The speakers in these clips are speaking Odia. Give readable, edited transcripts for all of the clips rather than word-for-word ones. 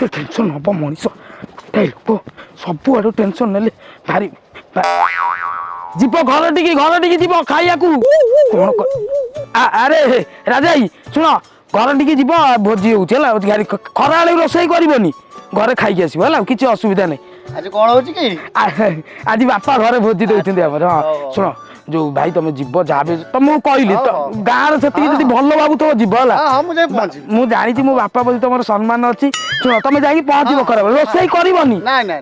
टेंशन हम मनीष लोक सब आड़ टेंशन ने भारी जीव घर टी जीव खाइया कौन अरे राजा शुण घर टी जीव भोजी होगा खरा रोसई करनी घरे खाई आसो किसी असुविधा नहीं आज कौन हो कि आज बापा घरे भोजी दौरान हाँ शुण जो भाई तुम जीव जहाँ भी तुमको कहली गाँव से भल भाव तुम जीव है जानी मो बापा बोली तुम सम्मान अच्छी शुण तुम जाकि पहुँचब खराब रोसई करनी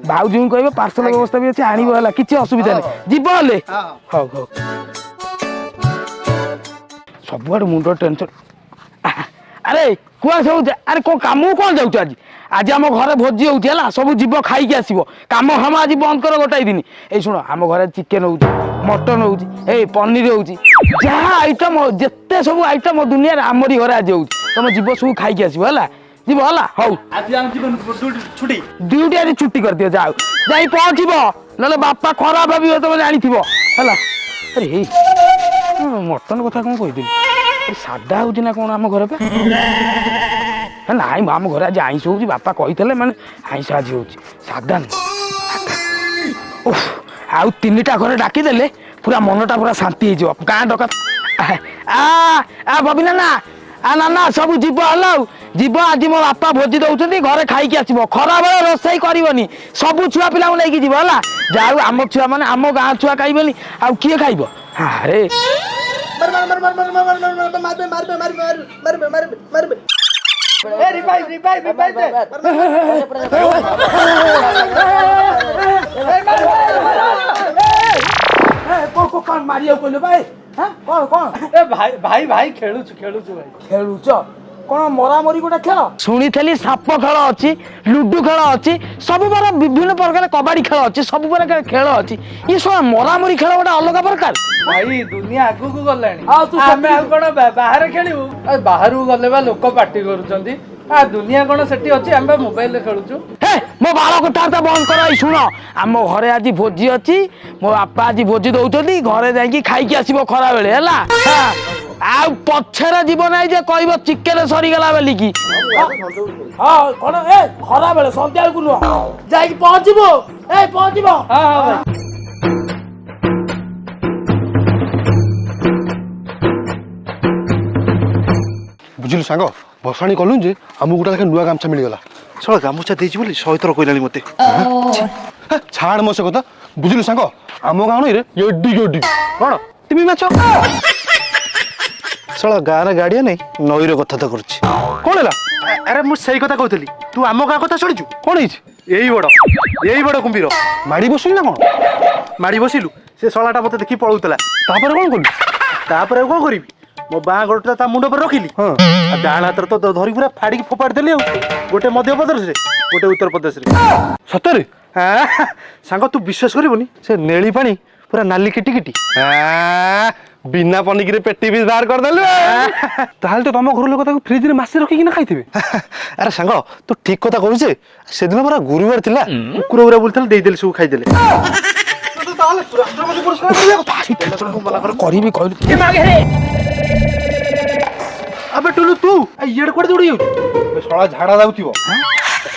भाउजी कह पार्सल व्यवस्था भी अच्छे आण किसी असुविधा नहीं जीव हेले हौ हौ सब मुंड टेंशन अरे कुआ सब अरे कौन कम कौन जाऊँ आज आज आम घर भोजी होगा सब जीव खाई आसो कम हम आज बंद कर गोटाई दिन ये शुण आम घर चिकेन हो मटन हो पनीर हो जहाँ आइटम जिते सब आइटम दुनिया आमरी घर आज हो तुम जीव सब खाई आसो है जीव है हौ ड्यूटी आज छुट्टी कर दियो जाओ जाई पहुँचब ना बापा खराब भाव तुम जानी है अरे मटन कथा कौन कहीदेली सादा हो ना कौन आम घर पे ना आम घर आज आईस हो बापा कही मैंने आईस आज हो सादा नहीं आउ तीन टा घर डाकीदे पूरा मनटा पूरा शांति हो गाँ डका आ बबिना ना ना ना सब जीव हल जीव आज मो बापा भोजी दौरान घरे खाई आसो खरा बेले रोसई करनी सब छुआ पिला नहीं जीव है जाऊ आम छुआ मैंने आम गाँ छुआ खाइबनी आउ किए खाइब अरे कौन मारिया कहलु भाई कौन कौन भाई भाई भाई खेलुच कौन मरामरी गोटे खेल शुणी थी साप खेल अच्छी लुडु खेल अच्छी सब बार विभिन्न प्रकार कबाड़ी खेल अच्छी सब प्रकार खेल अच्छी ये सब मरामरी खेल गोटे अलग प्रकार भाई दुनिया आगु को गलानी कौन बाहर खेलू बाहर गले लोक पार्टी करुँच दुनिया कौन से अच्छी आम मोबाइल खेलुचु मो बाल कथा बंद कर शुण आम घरे आज भोजी अच्छी मो बापा आज भोजी दौरान घरे जाकि खाई आसो खरा बेले आ पछरे जीवन आई जे कहब चिकेन सरीगला बोलिकी हाँ कौन खरा बेले सन्ध्या को नुह जा पहुँचब बुझिलु सांग बसाणी कलु जे आमको गोटे नुआ गामछा मिलगला सला गामुछा देछि बोली 100 थर कहलानी मते छाड़ मो से कथा बुझिलु सांग आम गाँव रे एडी एडी कौन तिमी माछ सला गाँव गाड़िया नहीं नई रो कथा तो करछि कौन है अरे मु सही कथा कहतली तू आम गाँ कथा शुणिचु कौन है यही बड़ कुंभीर माड़ी बसुल ना कौन माड़ी बसिलु से सलाटा मते देखि पळौतला तापर कौन कलु तापर कौन करबी मो बाँ गोटा ता मुंड पर रखिली डाण हाथ तो धरी पूरा फाड़ी फोपाड़ देली गोटे मध्य प्रदेश रे गोटे उत्तर प्रदेश रे सତରେ सांग तू विश्वास करबनी से नेली पानी पूरा नाली किटी किटी बिना पनिक रे पेटी भी बाहर कर देलु ताहल तो तुम घर लोक फ्रिज रे मासे रखी ना खाइथिबे अरे सांग तू ठीक कथा कहू जे से दिन पूरा गुरुवार थिला कुकुर उरा बोलथल देई देले सब खाइ देले तो ताहले राष्ट्रपति पुरस्कार देबे कथा मना कर करी कहलु अबे टुलु तू येड कोड जोड़ी सळा झाड़ा जाउथिबो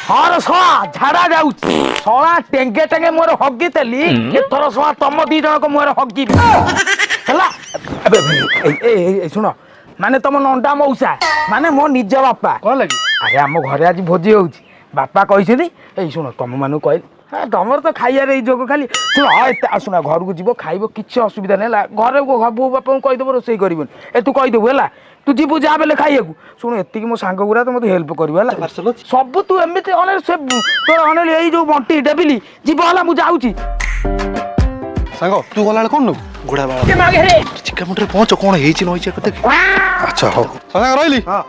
हाँ सला झाड़ा जाऊ सला टेंगे टेंगे मोर हगी तेली एथर सला तम दी जन को मोर हगी हला ए सुनो माने तुम नंदा मौसा माने मो निज बापा कौन लगी अरे आम घरे आज भोजी होउची बापा कहिसेदी ए सुनो तुम मानु कहि ତମର ତ ଖାଇବାରେ ଏଇ ଯୋଗ ଖାଲି ଶୁଣ ଏତେ ଆସୁନା ଘରକୁ ଯିବ ଖାଇବ କିଛି ଅସୁବିଧା ନାହିଁ ହେଲା ଘରେ ବୋଉ ବାପାଙ୍କୁ କହିଦେବ ରୋଷେଇ କରିବନି ଏ ତୁ କହିଦେବୁ ହେଲା ତୁ ଯିବୁ ଯାହା ବେଲେ ଖାଇବାକୁ ଶୁଣ ଏତିକି ମୋ ସାଙ୍ଗ ଗୁଡ଼ା ତ ମୋତେ ହେଲ୍ପ କରିବ ହେଲା ସବୁ ତୁ ଏମିତି ଅନେକ ସେ ତୋର ଅନେକ ଏଇ ଯୋଉ ବଣ୍ଟି ଡେବିଲି ଯିବ ହେଲା ମୁଁ ଯାଉଛି ସାଙ୍ଗ ତୁ ଗଲାବେଳେ କଣ ନବୁ ଘୋଡ଼ା ବାଳ ଚିକା ମୁଣ୍ଡରେ ପହଞ୍ଚ କଣ ହେଇଛି ନଇଛି କଥା ଆଚ୍ଛା ହଉ ସାଙ୍ଗ ରହିଲି ହଁ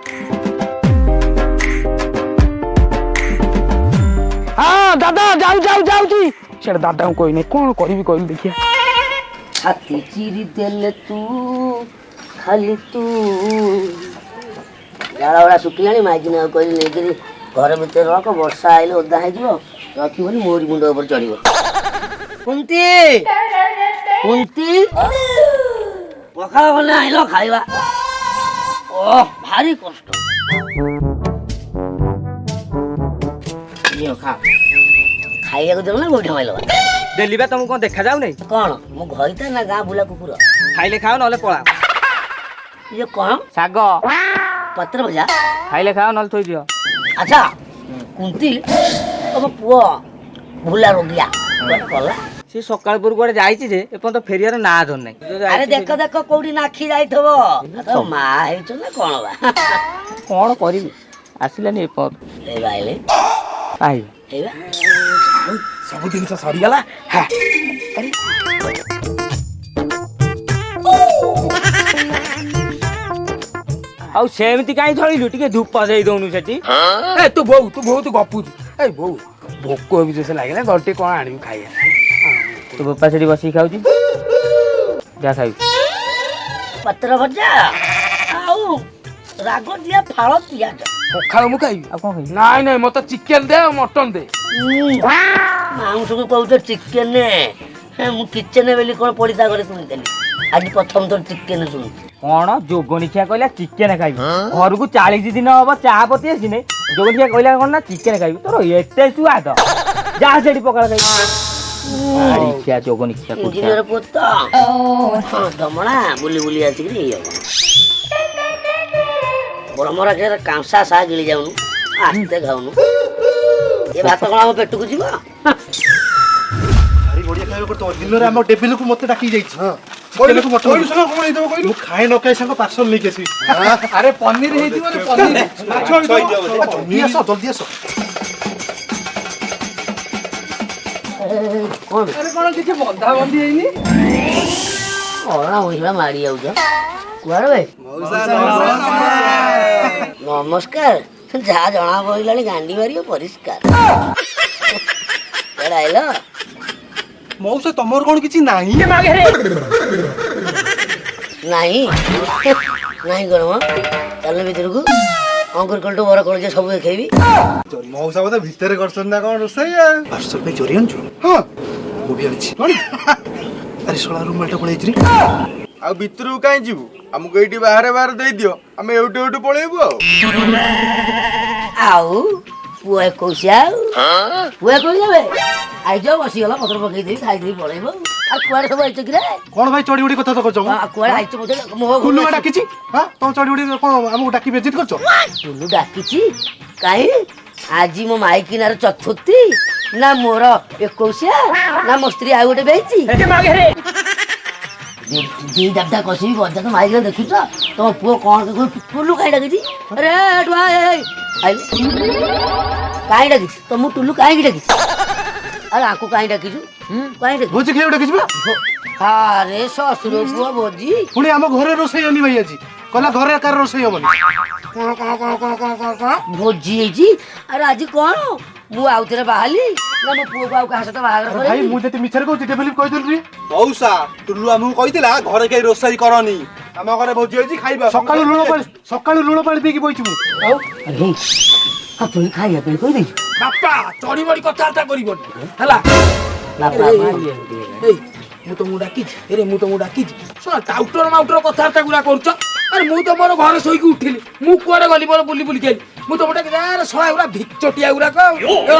ଦାଦା ଯାଉଛି ସେଟା ଦାଦାଙ୍କୁ କହିନି କଣ କରିବି କହିଲି ଦେଖିଆ ଛାତି ଚିରି ଦେଲେ ତୁ ଖାଲି ତୁ ଝାଳ ଗୁଡ଼ା ଶୁଖିଲାଣି ମାଇକିନା କହିଲି ନେଇକିରି ଘର ଭିତରେ ରଖ ବର୍ଷା ଆଇଲେ ଓଦା ହେଇଯିବ ରଖିବନି ମୋରି ମୁଣ୍ଡ ଉପରେ ଚଢ଼ିବ କୁନ୍ତି କୁନ୍ତି ପଖାଳ ଗଲେ ଆଇଲ ଖାଇବା ଓ ଭାରି କଷ୍ଟ ଖା ଖାଇବାକୁ ଦେବ ନା ଗୋଇଠା ମାଇଲ ଡେଲି ବା ତମକୁ କଣ ଦେଖା ଯାଉନି କଣ ମୁଁ ଘଇତା ନା ଗାଁ ବୁଲା କୁକୁର ଖାଇଲେ ଖାଅ ନହେଲେ ପଳା ଇଏ କଣ ଶାଗ ପତ୍ର ଭଜା ଖାଇଲେ ଖାଅ ନହେଲେ ଥୋଇଦିଅ ଆଚ୍ଛା କୁନ୍ତି ତମ ପୁଅ ଭୁଲା ରୋଗିଆ କଲା ସେ ସକାଳ ପୂର୍ବରୁ କୁଆଡେ ଯାଇଛି ଯେ ଏପର୍ଯ୍ୟନ୍ତ ଫେରିବାର ନାଁ ଧର ନାହିଁ ଆରେ ଦେଖ ଦେଖ କୋଉଠି ନାଖି ଯାଇଥିବ ମା ହେଇଛ ନା କଣ ବା କଣ କରିବି ଆସିଲାନି ଏପର୍ଯ୍ୟନ୍ତ ଏଇ ବାଇଲେ ଆଇବ ଏଇବା ସବୁ ଜିନିଷ ସରିଗଲା ଆଉ ସେମିତି କାହିଁ ଧରିଲୁ ଟିକେ ଧୂପ ଦେଇ ଦଉନୁ ସେଠି ତୁ ବହୁତ ଗପୁଛୁ ଏଇ ବୋଉ ଭୋକ ବିଶେଷ ଲାଗିଲା ଗଟେ କଣ ଆଣିବି ଖାଇବା ତୋ ବାପା ସେଠି ବସିକି ଖାଉଛି ଯାହା ଖାଇବୁ ପତ୍ର ଭଜା ଆଉ ରାଗ ଦିଆ ଫାଳ ପିଆଜ ପଖାଳ ମୁଁ ଖାଇବି ଆଉ କଣ ଖାଇବୁ ନାଇଁ ମତେ ଚିକେନ ଦେ ଆଉ ମଟନ ଦେ ମାଉଁସକୁ କହୁଛ ଚିକେନ ମୁଁ କିଚେନ ବୋଲି କଣ ପଡିତା ଘରେ ଶୁଣିଥିଲି ଆଜି ପ୍ରଥମ ଥର ଚିକେନ ଶୁଣୁଛି କଣ ଯୋଗନିଖିଆ କହିଲା ଚିକେନ ଖାଇବୁ ଘରକୁ 40 ଦିନ ହବ ଚାହା ପତି ଆସିନି ଯୋଗନିଖିଆ କହିଲା କଣ ନା ଚିକେନ ଖାଇବୁ ତୋର ଏତେ ସୁଆଦ ଯାହା ସେଠି ପଖାଳ ଖାଇବୁ ଯୋଗନିଖିଆ ଇଞ୍ଜିନିୟର ପୁଅ ତ ଦମଣା ବୁଲି ବୁଲି ଆସିକିରି ହେଇ ହବ ବରମରା ଘରେ କାଂସା ସା ଗିଳି ଯାଉନୁ ଆସ୍ତେ ଖାଉନୁ ଏ ଭାତ କଣ ଆମ ପେଟକୁ ଯିବ ଭାରି ବଢିଆ ଖାଇବା କରୁଛ ଦିନରେ ଆମ ଟେବିଲକୁ ମତେ ଡାକି ଯାଇଛି ମୁଁ ଖାଏ ନ ଖାଏ ସାଙ୍ଗ ପାର୍ସଲ ନେଇକି ଆସିବି ଆରେ ପନିର ହେଇଥିବ ପନିର ଜଲ୍ଦି ଆସ କଣ କିଛି ବନ୍ଧା ବନ୍ଧି ହେଇନି କଣ ମହିଳା ମାରି ଯାଉଛ କୁଆଡେ ଭାଇ ନମସ୍କାର ଯାହା ଜଣା ପଡ଼ିଲାଣି ଗାଣ୍ଡି ମାରିବ ପରିଷ୍କାର ଆଇଲ ମଉସା ତମର କଣ କିଛି ନାହିଁ ନାହିଁ ନାହିଁ କଣ ମ ଚାଲ ଭିତରକୁ ଅଙ୍କୁର କଲଟୁ ବର କଣ ସବୁ ଦେଖେଇବି ମଉସା ବୋଧେ ଭିତରେ କରୁଛନ୍ତି ନା କଣ ରୋଷେଇ ପାର୍ସଲ ପାଇଁ ଚୋରି ଆଣିଛୁ ହଁ ମୁଁ ବି ଆଣିଛି ଆରେ ଶଳା ରୁମାଲଟା ପଳେଇଛି ଆଉ ଭିତରକୁ କାହିଁ ଯିବୁ ଆମକୁ ଏଇଠି ବାହାରେ ଦେଇଦିଅ ଆମେ ଏଇଠୁ ପଳେଇବୁ ଆଉ ପୁଅ 21 ଆଉ ପୁଅ 21 ବେ ଆଇଛ ବସିଗଲା ପତ୍ର ପକେଇଦେବି ଖାଇଦେବି ପଳେଇବ ଆଉ କୁଆଡେ ସବୁ ଆଇଛ କିରେ କଣ ଭାଇ ଚଢି ଉଡି କଥା ତ କରୁଛ କୁଆଡେ ଆଇଛ ବୋଧେ କୁଲୁ ଡାକିଛି ହଁ ତମ ଚଢି ଉଡି କଣ ଆମକୁ ଡାକି ବେଜିତ କରୁଛ କୁଲୁ ଡାକିଛି କାହିଁ ଆଜି ମୋ ମାଇକିନାର ଚତୁର୍ଥୀ ନା ମୋର 21 ନା ମୋ ସ୍ତ୍ରୀ ଆଉ ଗୋଟେ ବେଇଛି ଦି ଦାବଟା କଷିବି ବଜା ତ ମାଇକିନା ଦେଖୁଛ ତମ ପୁଅ କଣ ଟୁଲୁ କାହିଁ ଡାକିଛି ଆରେ କାହିଁ ଡାକିଛି ତ ମୁଁ ଟୁଲୁ କାହିଁକି ଡାକିଛି ଆରେ ଆଙ୍କୁ କାହିଁ ଡାକିଛୁ କାହିଁ ଡାକିଛୁ ଭୋଜି ଖାଇବାକୁ ଡାକିଛି ବା ଆରେ ଶ୍ୱଶୁର ପୁଅ ଭୋଜି ପୁଣି ଆମ ଘରେ ରୋଷେଇ ହନି ଭାଇ ଆଜି କହିଲା ଘରେ କାର ରୋଷେଇ ହବନି ଭୋଜି ହେଇଛି ଆରେ ଆଜି କଣ ମୁଁ ଆଉଥରେ ବାହାରିଲି ନା ମୋ ପୁଅକୁ ଆଉ କାହା ସହିତ ବାହାଘର ଭାଇ କରିବି ମୁଁ ଯଦି ମିଛରେ କହୁଛି ଟେବିଲ କହିଦେଲି ମଉସା ଟୁଲୁ ଆମକୁ କହିଥିଲା ଘରେ କେହି ରୋଷେଇ କରନି ଆମ ଘରେ ଭୋଜି ହେଇଛି ଖାଇବା ସକାଳୁ ଲୁଣ ପାଣି ପିଇକି ବଇଛି ମୁଁ ଆଉ ତୁ ଖାଇବା ପାଇଁ କହିଦେଇଛୁ ବାପା ଚଢି ବଢି କଥାବାର୍ତ୍ତା କରିବନି ହେଲା ମୁଁ ତମକୁ ଡାକିଛି ମୁଁ ତମକୁ ଡାକିଛି ଶୁଣ ଟାଉଟର ମାଉଟର କଥାବାର୍ତ୍ତା ଗୁଡା କରୁଛ ଆରେ ମୁଁ ତ ମୋର ଘରେ ଶୋଇକି ଉଠିଲି ମୁଁ କୁଆଡେ ଗଲି ମୋର ବୁଲି ବୁଲିକି ଆଇଲି ମୁଁ ତମ ଡାକିଛି ଆରେ ଶଳା ଗୁଡା ଭିଚଟିଆ ଗୁଡାକ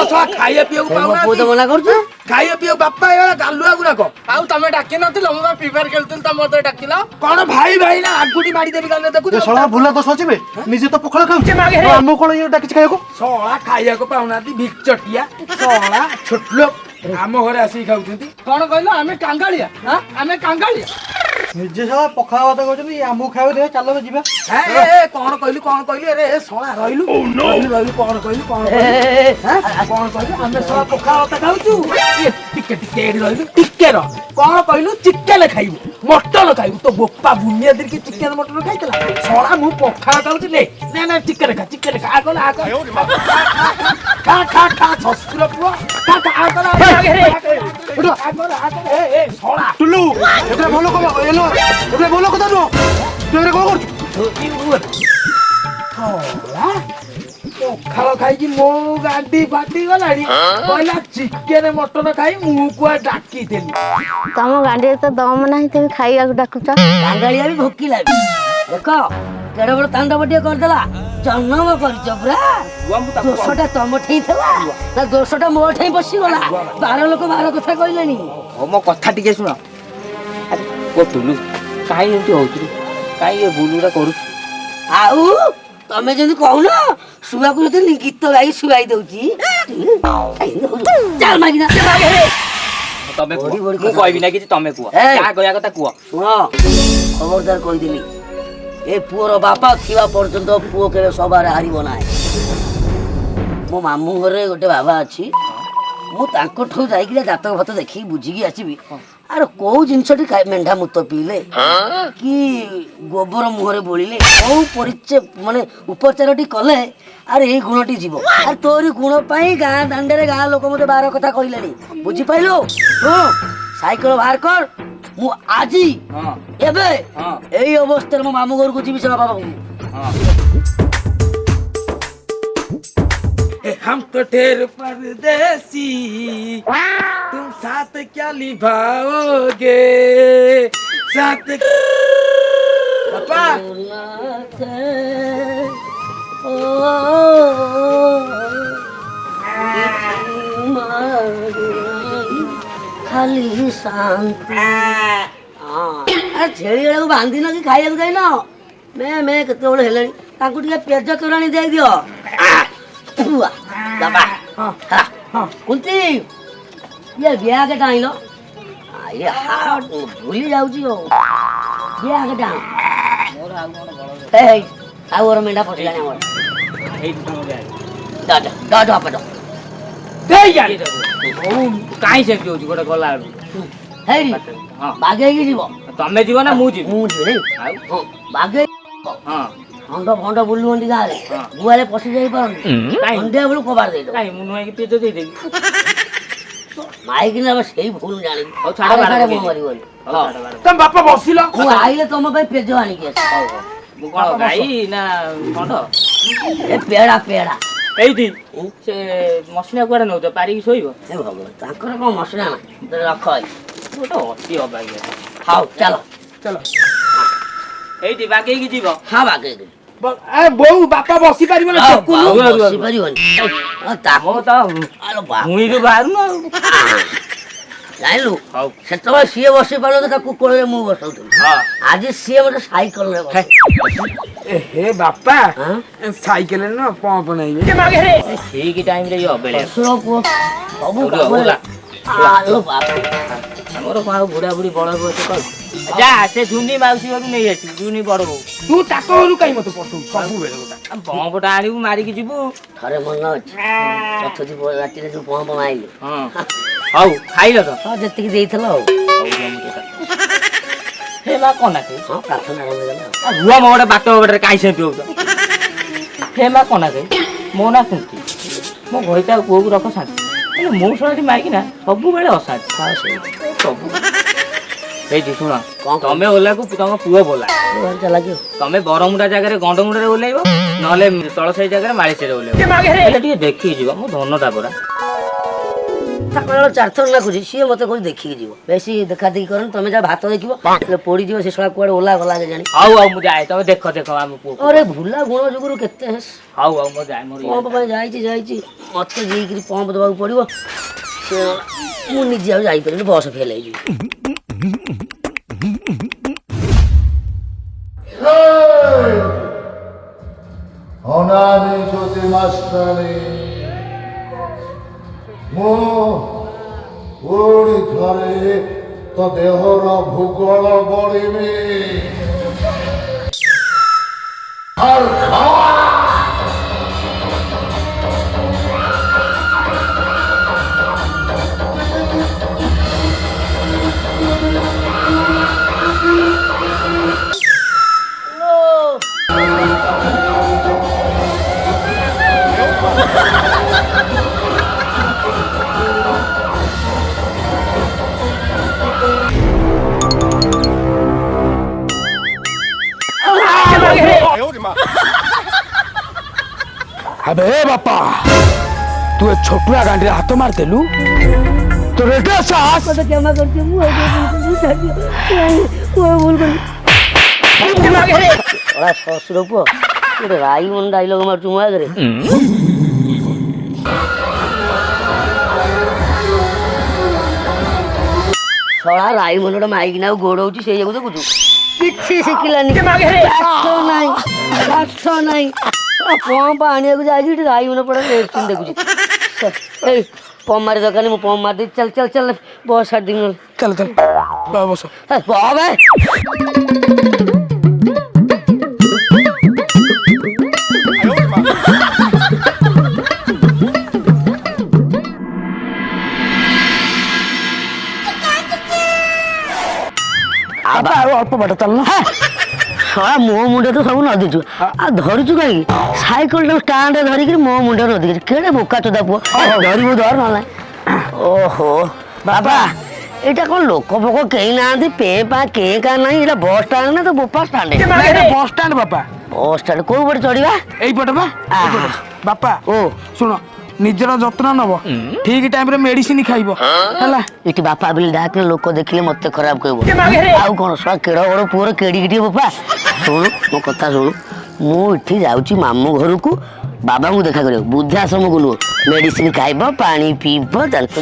ଶଳା ଖାଇବା ପିଇବାକୁ ପାଉନାହାନ୍ତି ମନା କରୁଛୁ ଖାଇବା ପିଇବାକୁ ବାପା ଏଗୁଡା ଗାଲୁଆ ଗୁଡାକ ଆଉ ତମେ ଡାକି ନଥିଲ ମୁଁ ବା ପ୍ରିପେୟାର ଖେଳୁଥିଲି ତମେ ମତେ ଡାକିଲ କଣ ଭାଇ ନା ଆଗୁଟି ମାରିଦେବି ଗାଲରେ ଦେଖୁଛ ଶଳା ଭୁଲା ଦୋଷ ଅଛି ବେ ନିଜେ ତ ପଖାଳ ଖାଉଛି ଆମକୁ କଣ ଇଏ ଡାକିଛି ଖାଇବାକୁ ଶଳା ଖାଇବାକୁ ପାଉନାହାନ୍ତି ଭିଚଟିଆ ଶଳା ଛୋଟ ଲୋକ ଆମ ଘରେ ଆସିକି ଖାଉଛନ୍ତି କଣ କହିଲ ଆମେ କାଙ୍ଗାଳିଆ ଆମେ କାଙ୍ଗାଳିଆ ନିଜେ ସାରା ପଖାଳ ଭାତ କହୁଛନ୍ତି ଆମକୁ ଖାଇବାକୁ ଦେବେ ଚାଲ ଯିବା। କଣ କହିଲୁ ଆରେ ଶଳା ରହିଲୁ ରହିଲୁ କଣ କହିଲୁ କଣ କହିଲୁ ଆମେ ଶଳା ପଖାଳ ଭାତ ଖାଉଛୁ ଟିକେ ଟିକେ ଏଠି ରହିଲୁ ଟିକେ ରହ କଣ କହିଲୁ ଚିକେନ ଖାଇବୁ ମଟନ ଖାଇବୁ ତୋ ବୋପା ବୁନିଆ ଦିକି ଚିକେନ ମଟନ ଖାଇଥିଲା ଶଳା ମୁଁ ପଖାଳ ଖାଉଛି ନେ ନା ଚିକେନ ଖା ଆଗ ଖା ଶଶୁର ପୁଅ ଶଳା ଟୁଲୁ ଏଟା ଭଲ କଥା ଏଟା ଭଲ କଥା ନୁହଁ ତୁ ଏରେ କଣ କରୁଛୁ? ପଖାଳ ଖାଇକି ମୋ ଗାଣ୍ଡି ଫାଟି ଗଲାଣି କହିଲା ଚିକେନ ମଟନ ଖାଇ ମୁଁ କୁଆ ଡାକିଥିଲି ତମ ଗାଣ୍ଡିରେ ତ ଦମ ନାହିଁ ତମେ ଖାଇବାକୁ ଡାକୁଛ। କାଙ୍ଗାଳିଆ ବି ଭୋକିଲା ବି ଦେଖ କେଡ ବଡ ତାଣ୍ଡବ ଟିକେ କରିଦେଲା ଜନ୍ମ କରିଛ ପୁରା ଦୋଷଟା ତମ ଠେଇ ଥିଲା ନା ଦୋଷଟା ମୋ ଠେଇ ବସିଗଲା 12 ଲୋକ 12 କଥା କହିଲେଣି ମୋ କଥା ଟିକେ ଶୁଣ ଟୁଲୁ କାହିଁ ଏମିତି ହଉଛୁ କାହିଁ ଏ ବୁଲୁଟା କରୁଛୁ ଆଉ ତମେ ଯେମିତି କହୁନ ଶୁଆକୁ ଯଦି ଗୀତ ଗାଇ ଶୁଆଇ ଦଉଛି ଚାଲ ମାଗିନା ତମେ କୁହ ମୁଁ କହିବି ନା କିଛି ତମେ କୁହ ଏଇ। ଯାହା କହିବା କଥା କୁହ ଶୁଣ ଖବରଦାର କହିଦେଲି ଏ ପୁଅର ବାପା ଥିବା ପର୍ଯ୍ୟନ୍ତ ପୁଅ କେବେ ସଭାରେ ହାରିବ ନାହିଁ ମୋ ମାମୁଁ ଘରେ ଗୋଟେ ବାବା ଅଛି ମୁଁ ତାଙ୍କଠୁ ଯାଇକି ଜାତକ ଫାତ ଦେଖିକି ବୁଝିକି ଆସିବି ଆରେ କୋଉ ଜିନିଷଟି ମେଣ୍ଢା ମୁତ ପିଇଲେ କି ଗୋବର ମୁହଁରେ ବୋଳିଲେ କୋଉ ମାନେ ଉପଚାରଟି କଲେ ଆରେ ଏଇ ଗୁଣଟି ଯିବ ଆରେ ତୋରି ଗୁଣ ପାଇଁ ଗାଁ ଦାଣ୍ଡରେ ଗାଁ ଲୋକ ମତେ 12 କଥା କହିଲେଣି ବୁଝିପାରିଲୁ ସାଇକେଲ ବାହାର କର ମୁଁ ଆଜି ଏବେ ଏଇ ଅବସ୍ଥାରେ ମୋ ମାମୁଁ ଘରକୁ ଯିବି ସେ ବାବା ପାଖକୁ हम तो ढेर परदेसी तुम साथ क्या निभाओगे साथ पापा खाली शांति छेड़ी को बांधी न कि खाइए जाइन मैं केत पेज तोराणी दे दियो कुंती ये ब्याग टाइल ये भूली जाऊची हो ब्याग टाइल ଆଉ ଓର ମେଣ୍ଢା ପଶିଲାଣି ଆମର ଡ ପଟ କାହିଁ ସେମିତି ହଉଛି ଗୋଟେ ଗଲା ବେଳକୁ ହେଇରି ବାଗେଇକି ଯିବ ତମେ ଯିବ ନା ମୁଁ ଯିବି ମୁଁ ଯିବି ବାଗେଇ ହଁ ଭଣ୍ଡ ଭଣ୍ଡ ବୁଲୁଛନ୍ତି ଗାଁରେ ଗୁହାଳେ ପଶି ଯାଇ ପାରନ୍ତି ସନ୍ଧ୍ୟା ବେଳୁ କବାଟ ଦେଇଦେବ କାହିଁ ମୁଁ ନୁହେଁ କି ପେଜ ଦେଇଦେବି ମାଇକିନା ସେଇ ଭୁଲ ଜାଣିବି ହଉ ଛାଡ ମରିବନି ତମ ବାପା ବସିଲ ମୁଁ ଆଇଲେ ତମ ପାଇଁ ପେଜ ଆଣିକି ଆସି ମୁଁ କଣ ଗାଈ ନା ଷଣ୍ଢ ଏ ପେଡା ପେଡା ଏଇଠି ସେ ମସିନା କୁଆଡେ ନଉଛ ପାରିକି ଶୋଇବ ହେ ଭଗବାନ ତାଙ୍କର କଣ ମସଲା ନାହିଁ ରଖ ଗୋଟେ ଅତି ଅବାଗିଆ ହଉ ଚାଲ ଏଇଠି ବାଗେଇକି ଯିବ ହଁ ବାଗେଇକି ବୋଉ ବାପା ବସି ପାରିବ ନା ବସି ପାରିବନି ମୁଁ ତ ଭୁଇଁରୁ ବାହାରୁନ ଆଉ ଜାଣିଲୁ ହଉ ସେତେବେଳେ ସିଏ ବସି ପାରିବ ତାକୁ କୋଳରେ ମୁଁ ବସଉଥିଲି ଆଜି ସିଏ ଗୋଟେ ସାଇକେଲରେ ହେ ବାପା ସାଇକେଲରେ ନା ପମ୍ପ ନେଇବେ ଠିକ ଟାଇମରେ ଇଏ ଅବେଳିଆ ପୁଅ ସବୁ ଆମର କଣ ଆଉ ବୁଢା ବୁଢୀ ବଳ ବୟସ କର ଯା ସେ ଝୁନି ମାଉସୀ ଘରୁ ନେଇ ଆସିବୁ ଝୁନି ବଡ ବୋଉ ତୁ ତାଙ୍କ ଘରୁ କାଇଁ ମତେ ପଠଉ ସବୁବେଳେ ପମ୍ପଟା ଆଣିବୁ ମାରିକି ଯିବୁ ଥରେ ମନ ଅଛି ଚତୁର୍ଥୀ ରାତିରେ ଯୋଉ ପମ୍ପ ମାଇଲୁ ହଁ ହଉ ଖାଇଲ ତ ହଁ ଯେତିକି ଦେଇଥିଲ ଆଉ ହେ ମା କନା ସେ ହଁ ପ୍ରାର୍ଥନା ଆରମ୍ଭ ହେଇଗଲା ରୁଆ ମୋ ଗୋଟେ ବାଟ ବାଟରେ କାହିଁ ସେମିତି ହଉଛ ହେ ମା କନା ସେ ମୋ ନା କୁନ୍ତି ମୋ ଘଇଟା ପୁଅକୁ ରଖ ଶାନ୍ତି ହେଲେ ମୋ ଶୁଣଟି ମାଇକିନା ସବୁବେଳେ ଅଶାନ୍ତି ସବୁ ଏଇଠି ଶୁଣ ତମେ ଓଲାକୁ ତମ ପୁଅ ବୋଲା ଲାଗିବ ତମେ ବରମୁଣ୍ଡା ଜାଗାରେ ଗଣ୍ଡମୁଣ୍ଡାରେ ଓହ୍ଲେଇବ ନହେଲେ ତଳ ସାହି ଜାଗାରେ ମାଳିସେରେ ଓହ୍ଲେଇବ ହେଲେ ଟିକେ ଦେଖିକି ଯିବ ମୋ ଧନଟା ପରା ତାକୁ 4 ଥର ଲାଗୁଛି ସିଏ ମତେ କହୁଛି ଦେଖିକି ଯିବ ବେଶୀ ଦେଖା ଦେଖି କରନି ତମେ ଯାହା ଭାତ ଦେଖିବ ପୋଡିଯିବ ସେ ଶଳା କୁଆଡେ ଓଲା ଗଲା ଜାଣି ହଉ ମୁଁ ଯାଏ ତମେ ଦେଖ ଆମ ପୁଅ ଆରେ ଭୁଲା ଗୁଣ ଯୋଗୁରୁ କେତେ ହଉ ମୁଁ ଯାଏ ପମ୍ପ ପାଇଁ ଯାଇଛି ମତେ ଯାଇକିରି ପମ୍ପ ଦେବାକୁ ପଡିବ ମୁଁ ନିଜେ ଆଉ ଯାଇପାରିବିନି ବସ ଫେଲ ହେଇଯିବି ଅନାନି ଜ୍ୟୋତି ମାଷ୍ଟ୍ରାଣୀ ମୁଁ ଥରେ ତୋ ଦେହର ଭୂଗୋଳ ବଢ଼ିବେ। अबे बापा तू ए छोटुआ गांडी हाथ मार देलु तो रेटे सास क्षमा कर दियो भूल कर ओला ससुर पुओ गोटे राई मन डायलॉग मार चुमा करे सळा राई मनोटा माइक ना गोडौची से जगो देखु किछि शिखिलानी पाठ नाही पंप आने को जाई राई मन पड़ा एक्शन देखु ए पंप मारे दकानी मु पंप मार दे चल चल चल बहुत साथ दिन चल चल बस बाबा आता अल्प बाटा चल ना शला मो मुंडे तो सब नदीचु आ धरिचु कहीं साइकिल स्टांड धरिक मो मुंडे नदी केड़े बोका चोदा पुओ धरबू धर ना ओहो बाबा एटा कोन लोक फोक केही नांदी पे पा के का नहीं एटा बस स्टैंड ना तो बोपा स्टैंड बस स्टैंड बापा बस स्टैंड को ऊपर चढ़ीबा एई पटे बा बापा ओ सुनो निजर जत्न नब ठीक टाइम रे मेडिसिन खाइबो हला इटी बापा बिल डाक लोक देखिले मते खराब कहबो आउ कोन सवा केड़ा बड़ पुओर केडी गिटी बापा सुन मो कथा सुन मु इठी जाउची मामू घर को बाबा को देखा करियो बुद्धाश्रम को लो मेडिसिन खाइबो पानी पीबो जानत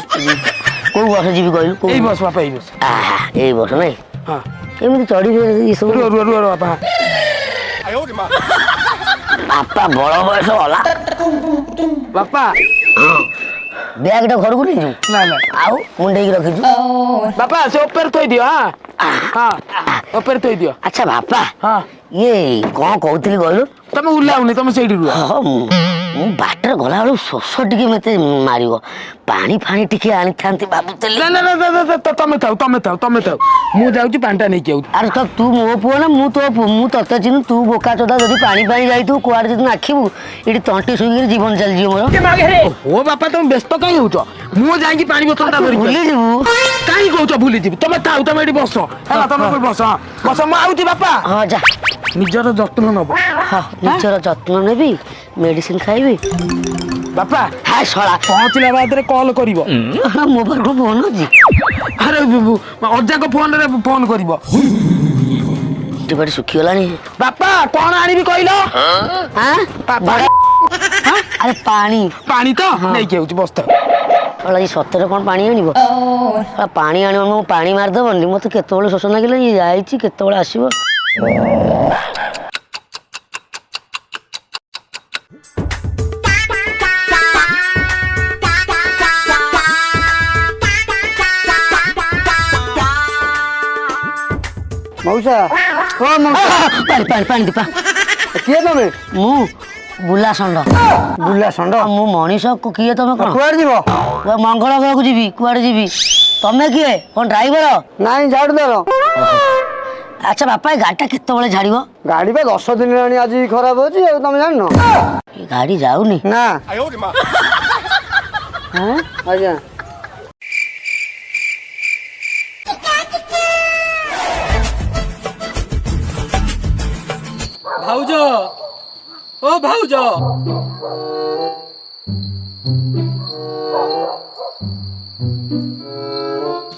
को बस जीवी कहलु एई बस बापा एई बस आहा एई बस नै हां केमिति चढ़ी ई सब रुआ बापा बापा बड़ बयस होला बापा बैग टा घर को नहीं जू ना ना आउ मुंडे की रखी जू बापा से ऊपर थोई दियो हां ऊपर थोई दियो अच्छा बापा हां ये कौन कहतली कहलु तमे उलाउनी तमे सेठी रुआ हां मु बाटर गला बेलू शोष टिके मते मारिबो पानी फानी टिके आनी थांती बाबू तेले ना ना ना तमे थाउ मु जाउची पांटा नै केउ अरे तो तू मो पुओ ना मु तो मु तते चिनु तू बोका चोदा जदी पानी पानी जाई तू कुआड जदी नाखिबू इडी तंटी सुगी जीवन चल जियो मोर ओ बापा तुम व्यस्त काई होचो मु जाई पानी बोतलटा धरि भूली जीवू काई कहउचो भूली जीव तमे थाउ तमे एडी बस हला तमे बस बस मु आउची बापा हां जा निजर जत्न नब हां निजर जत्न नेबी मेडिसिन खाइबी बापा हाय शला पहुंचला बाद रे कॉल करिवो मोबाइल को फोन जी अरे अज्जा को फोन रे फोन करिवो टिबड़ी सुखी गलानी बापा कोन आनिबी कहिलो हां बापा अरे पानी पानी तो नै केउची बस्त होला ई सतरे कोन पानी आनिबो पानी आनिबो मु पानी मार दबनी मते केतबेले शोष लागिले ई जाईची केतबेले आसीबो मौसा ओ मौसा पानी पानी दीपा किए तमे मु बुला षंड मु मनीष को किए तमे कोन कुआड जीवो मंगल ग्रह को जीवी कुआडे जीवी तमे किए कोन ड्राइवर नाई झाड़ देरो अच्छा बापा गाड़ी केतबेले झाड़िबो गाड़ी पे 10 दिन रानी आज खराब होची तमे जान न गाड़ी जाउनी ना हां आजा भाउज ओ भाउज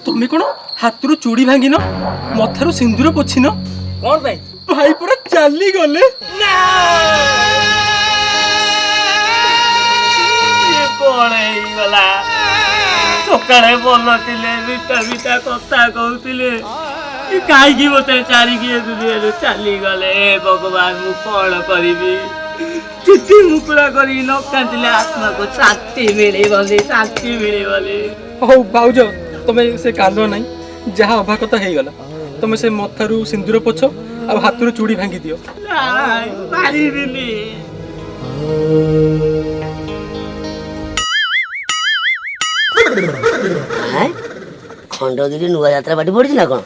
তুমি কোন হাতରୁ ଚୁଡ଼ି ଭାଙ୍ଗିନ ମଥାରୁ ସିନ୍ଦୁର ପୋଛିନ କଣ ପାଇଁ ଭାଇ ପୁରା ଚାଲି ଗଲେ ନା ये ପଳେଇ ଗଲା ସକାଳେ ଭଲ ଥିଲେ ବିଟା ବିଟା କଥା କହୁଥିଲେ କାହିଁକି ମତେ ଚାରିକି ଏ ଦୁନିଆରୁ ଚାଲିଗଲେ ଭଗବାନ ମୁଁ କଣ କରିବି ଚିଠି ମୁକୁଳା କରି ନ କାନ୍ଦିଲେ ଆତ୍ମାକୁ ଶାନ୍ତି ମିଳିବନି ହଉ ଭାଉଜ ତମେ ସେ କାନ୍ଦ ନାହିଁ, ଯାହା ହବା କଥା ହେଇଗଲା। ତମେ ସେ ମଥାରୁ ସିନ୍ଦୁର ପୋଛ ଆଉ ହାତରୁ ଚୁଡ଼ି ଭାଙ୍ଗି ଦିଅ। ଖଣ୍ଡଗିରି ନୂଆ ଯାତ୍ରା ପାଟି ପଡିଛି ନା କଣ?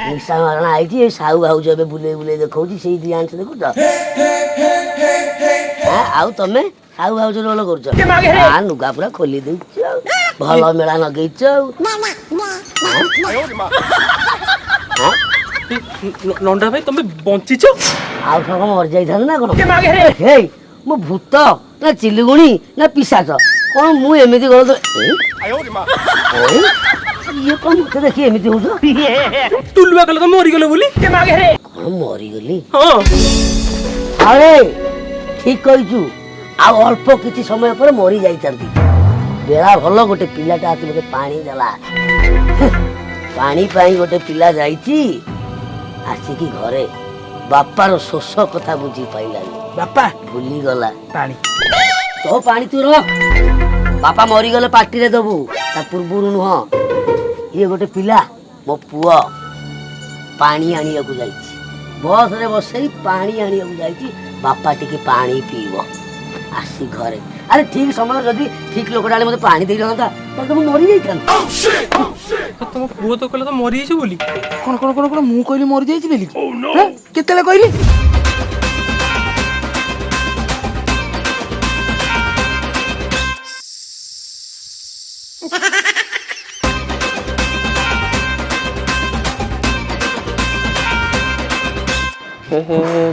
ନିଶା ମାରଣା ଆଇଛି, ଏ ସାହୁ ଭାଉଜ ଏବେ ବୁଲେଇ ବୁଲେଇ ଦେଖଉଛି, ସେଇ ଡିଆନ୍ସ ଦେଖୁଛ? ଆଉ ତମେ ସାହୁ ଭାଉଜ ରୋଲ କରୁଛ? ଲୁଗା ପୁରା ଖୋଲି ଦେଇଛ ଆଉ, ଭଲ ମେଳା ଲଗେଇଛ ଆଉ। ନଣ୍ଡା ଭାଇ ତମେ ବଞ୍ଚିଛ? ଆଉ ସବୁ ମରି ଯାଇଥାନ୍ତି ନା କଣ? ହେଇ ମୁଁ ଭୂତ ନା ଚିଲିଗୁଣି ନା ପିଶାଚ? କଣ ମୁଁ ଏମିତି ଗଲ? ଇଏ କଣ ମତେ ଦେଖି ଏମିତି ହଉଛ? ଟୁଲୁଆ କହିଲ ତ ମରିଗଲ ବୋଲି। କଣ ମରିଗଲି? ହଁ ଆରେ ଠିକ କହିଛୁ, ଆଉ ଅଳ୍ପ କିଛି ସମୟ ପରେ ମରି ଯାଇଥାନ୍ତି। ବେଳା ଭଲ, ଗୋଟେ ପିଲାଟା ଆସି ମତେ ପାଣି ଦେଲା। ପାଣି ପାଇଁ ଗୋଟେ ପିଲା ଯାଇଛି, ଆସିକି ଘରେ ବାପାର ଶୋଷ କଥା ବୁଝି ପାଇଲାନି। ବାପା ଭୁଲିଗଲା ପାଣି। ତୋ ପାଣି ତୁ ରଖ, ବାପା ମରିଗଲେ ପାଟିରେ ଦବୁ, ତା ପୂର୍ବରୁ ନୁହଁ। ଇଏ ଗୋଟେ ପିଲା, ମୋ ପୁଅ, ପାଣି ଆଣିବାକୁ ଯାଇଛି। ବସରେ ବସେଇ ପାଣି ଆଣିବାକୁ ଯାଇଛି। ବାପା ଟିକେ ପାଣି ପିଇବ, ଆସି ଘରେ। ଆରେ ଠିକ ସମୟରେ ଯଦି ଠିକ ଲୋକଟା ଆଣି ମତେ ପାଣି ଦେଇଥାନ୍ତା, ତାହେଲେ ତ ମୁଁ ମରିଯାଇଥାନ୍ତି। ତମ ପୁଅ ତ କହିଲା ତ ମରିଯାଇଛି ବୋଲି। କଣ କଣ କଣ କଣ ମୁଁ କହିଲି ମରିଯାଇଛି ବୋଲି? କେତେବେଳେ କହିଲି?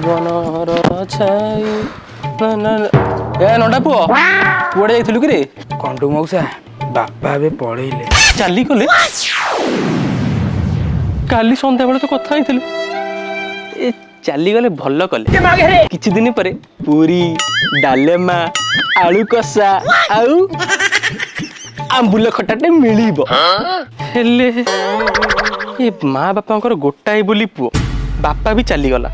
ବନର ଛାଇ ଏ ନଣ୍ଡା ପୁଅ, କୁଆଡେ ଯାଇଥିଲୁ କି ରେ? କଣ୍ଡୁ ମଉସା, ବାପା ଏବେ ପଳେଇଲେ। ଚାଲିଗଲେ? କାଲି ସନ୍ଧ୍ୟାବେଳେ ତ କଥା ହେଇଥିଲୁ। ଏ ଚାଲିଗଲେ ଭଲ କଲେ। କିଛି ଦିନ ପରେ ପୁରୀ, ଡାଲେମା, ଆଳୁ କଷା ଆଉ ଆମ୍ବୁଲ ଖଟାଟେ ମିଳିବ। ହେଲେ ଏ ମା ବାପାଙ୍କର ଗୋଟାଏ ବୋଲି ପୁଅ, ବାପା ବି ଚାଲିଗଲା।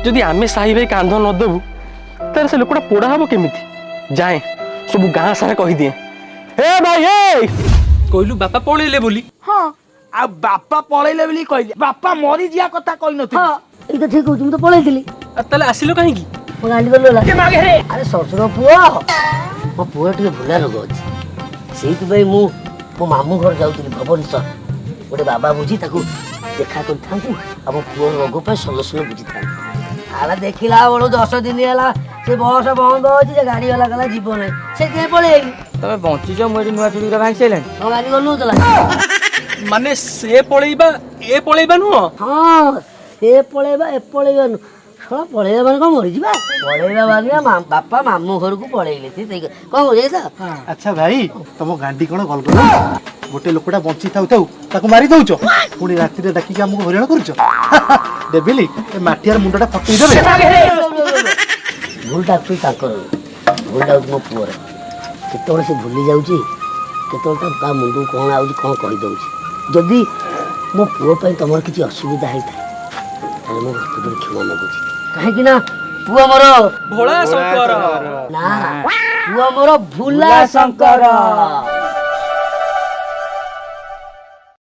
ଯଦି ଆମେ ସାହି ଭାଇ କାନ୍ଧ ନ ଦେବୁ, ତାହେଲେ ସେ ଲୋକଟା ପୋଡ଼ା ହବ କେମିତି? ଯାଏ ସବୁ ଗାଁ ସାରା କହିଦିଏ, ଏ ଭାଇ ଏ କହିଲୁ ବାପା ପଳେଇଲେ ବୋଲି। ହଁ, ଆଉ ବାପା ପଳେଇଲେ ବୋଲି କହିଲେ, ବାପା ମରିଯିବା କଥା କହିନଥିଲି। ଏଇଟା ଠିକ କହୁଛୁ, ମୁଁ ତ ପଳେଇଥିଲି। ତାହେଲେ ଆସିଲ କାହିଁକି? ମୋ ଗାଣ୍ଡି ଗଲୁ ହେଲା। ଆରେ ଶ୍ୱଶୁର ପୁଅ, ମୋ ପୁଅ ଟିକେ ଭୁଲା ରୋଗ ଅଛି, ସେଇଥିପାଇଁ ମୁଁ ମୋ ମାମୁଁ ଘର ଯାଉଥିଲି ଭୁବନେଶ୍ୱର। ଗୋଟେ ବାବା ବୁଝି ତାକୁ ଦେଖା କରିଥାନ୍ତି, ଆଉ ମୋ ପୁଅ ରୋଗ ପାଇଁ ସଲ୍ୟୁସନ ବୁଝିଥାନ୍ତି। ଆରେ ଦେଖିଲା ବେଳୁ 10 ଦିନ ହେଲା ସେ ବସ ବନ୍ଦ ଅଛି, ଯେ ଗାଡି ବାଲା ଗଲା ଯିବ ନାହିଁ, ସେଥିପାଇଁ ପଳେଇଲି। ତମେ ବଞ୍ଚିଛ, ମୁଁ ଏଠି ନୂଆ ଚୁଡ଼ି ଭାଙ୍ଗି ସାରିଲାଣି। ମୋ ଗାଡି ଗଲୁ ଥିଲା। ମାନେ ସେ ପଳେଇବା ଏ ପଳେଇବା ନୁହଁ? ହଁ, ସେ ପଳେଇବା ଏ ପଳେଇବା ନୁହଁ। ପଳେଇବା ମାନେ କଣ ମରିଯିବା? ପଳେଇବା ମାନେ ବାପା ମାମୁଁ ଘରକୁ ପଳେଇଲେ। କଣ କହୁଛ? ଆଚ୍ଛା ଭାଇ, ତମ ଗାଣ୍ଡି କଣ ଗଲଗଲ? ଗୋଟେ ଲୋକଟା ବଞ୍ଚି ଥାଉ ଥାଉ ତାକୁ ମାରି ଦଉଛ, ପୁଣି ରାତିରେ ଡାକିକି ଆମକୁ ହଇରାଣ କରୁଛ। ଡେଭିଲି, ଏ ମାଠିଆର ମୁଣ୍ଡଟା ଫଟେଇ ଦେବେ। ଭୁଲଟା ଆକ୍ଚୁଆଲି ତାଙ୍କର, ଭୁଲଟା ହଉଛି ମୋ ପୁଅର। କେତେବେଳେ ସେ ଭୁଲି ଯାଉଛି, କେତେବେଳେ ତା ମୁଣ୍ଡକୁ କଣ ଆଉଛି, କଣ କହିଦେଉଛି। ଯଦି ମୋ ପୁଅ ପାଇଁ ତମର କିଛି ଅସୁବିଧା ହେଇଥାଏ, ତାହେଲେ ମୁଁ ହାତ ଧରି କ୍ଷମା ମାଗୁଛି। କାହିଁକି ନା ପୁଅ ମୋର ଭୋଳା ଶଙ୍କର ନା, ପୁଅ ମୋର ଭୁଲା ଶଙ୍କର।